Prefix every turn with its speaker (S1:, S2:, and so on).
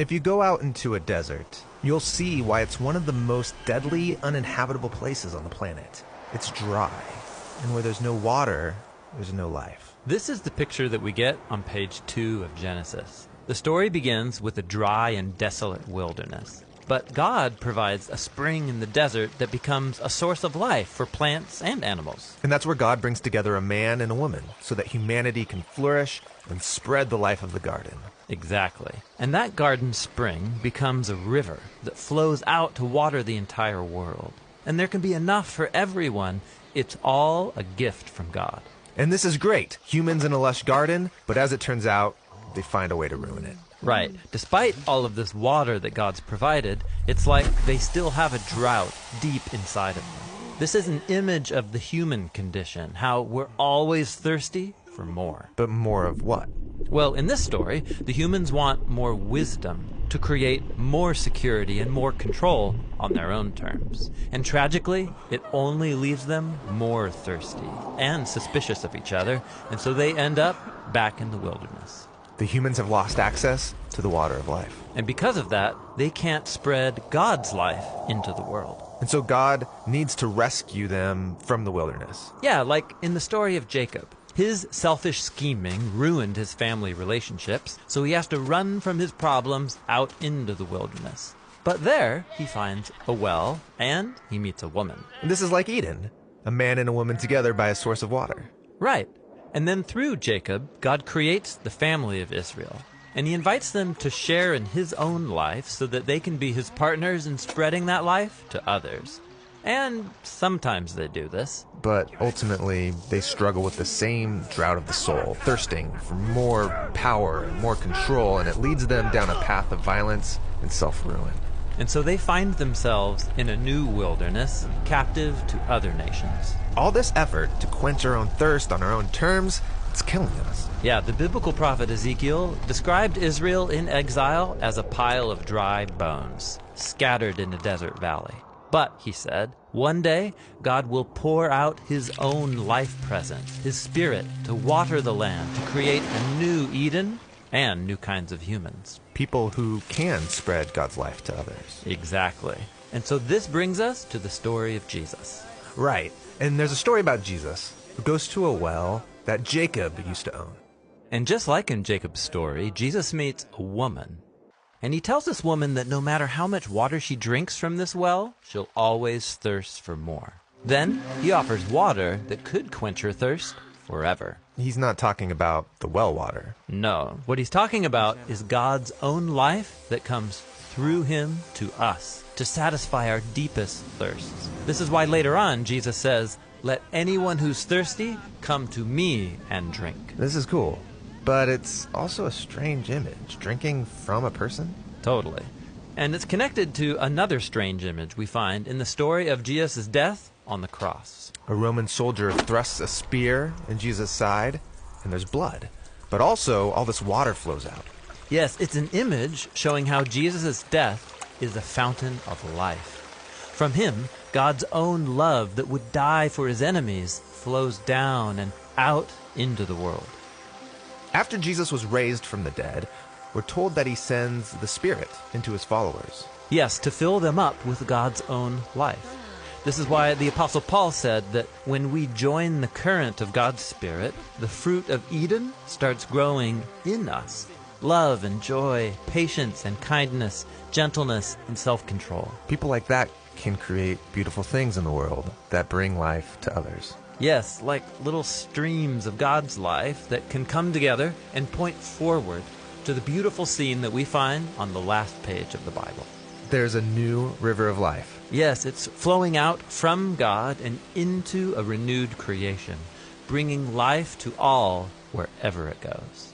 S1: If you go out into a desert, you'll see why it's one of the most deadly, uninhabitable places on the planet. It's dry, and where there's no water, there's no life.
S2: This is the picture that we get on page 2 of Genesis. The story begins with a dry and desolate wilderness. But God provides a spring in the desert that becomes a source of life for plants and animals.
S1: And that's where God brings together a man and a woman so that humanity can flourish and spread the life of the garden.
S2: Exactly. And that garden spring becomes a river that flows out to water the entire world. And there can be enough for everyone. It's all a gift from God.
S1: And this is great. Humans in a lush garden, but as it turns out, they find a way to ruin it.
S2: Right. Despite all of this water that God's provided, it's like they still have a drought deep inside of them. This is an image of the human condition, how we're always thirsty for more.
S1: But more of what?
S2: Well, in this story, the humans want more wisdom to create more security and more control on their own terms. And tragically, it only leaves them more thirsty and suspicious of each other, and so they end up back in the wilderness.
S1: The humans have lost access to the water of life.
S2: And because of that, they can't spread God's life into the world.
S1: And so God needs to rescue them from the wilderness.
S2: Yeah, like in the story of Jacob. His selfish scheming ruined his family relationships, so he has to run from his problems out into the wilderness. But there, he finds a well, and he meets a woman.
S1: And this is like Eden, a man and a woman together by a source of water.
S2: Right. And then through Jacob, God creates the family of Israel. And he invites them to share in his own life so that they can be his partners in spreading that life to others. And sometimes they do this.
S1: But ultimately, they struggle with the same drought of the soul, thirsting for more power and more control, and it leads them down a path of violence and self-ruin.
S2: And so they find themselves in a new wilderness, captive to other nations.
S1: All this effort to quench our own thirst on our own terms, it's killing us.
S2: Yeah, the biblical prophet Ezekiel described Israel in exile as a pile of dry bones, scattered in a desert valley. But, he said, one day God will pour out his own life presence, his spirit, to water the land, to create a new Eden and new kinds of humans.
S1: People who can spread God's life to others.
S2: Exactly. And so this brings us to the story of Jesus.
S1: Right. And there's a story about Jesus who goes to a well that Jacob used to own.
S2: And just like in Jacob's story, Jesus meets a woman. And he tells this woman that no matter how much water she drinks from this well, she'll always thirst for more. Then he offers water that could quench her thirst forever.
S1: He's not talking about the well water.
S2: No. What he's talking about is God's own life that comes through him to us to satisfy our deepest thirsts. This is why later on Jesus says, "Let anyone who's thirsty come to me and drink."
S1: This is cool. But it's also a strange image, drinking from a person.
S2: Totally. And it's connected to another strange image we find in the story of Jesus' death on the cross.
S1: A Roman soldier thrusts a spear in Jesus' side, and there's blood. But also, all this water flows out.
S2: Yes, it's an image showing how Jesus' death is a fountain of life. From him, God's own love that would die for his enemies flows down and out into the world.
S1: After Jesus was raised from the dead, we're told that he sends the Spirit into his followers.
S2: Yes, to fill them up with God's own life. This is why the Apostle Paul said that when we join the current of God's Spirit, the fruit of Eden starts growing in us. Love and joy, patience and kindness, gentleness and self-control.
S1: People like that can create beautiful things in the world that bring life to others.
S2: Yes, like little streams of God's life that can come together and point forward to the beautiful scene that we find on the last page of the Bible.
S1: There's a new river of life.
S2: Yes, it's flowing out from God and into a renewed creation, bringing life to all wherever it goes.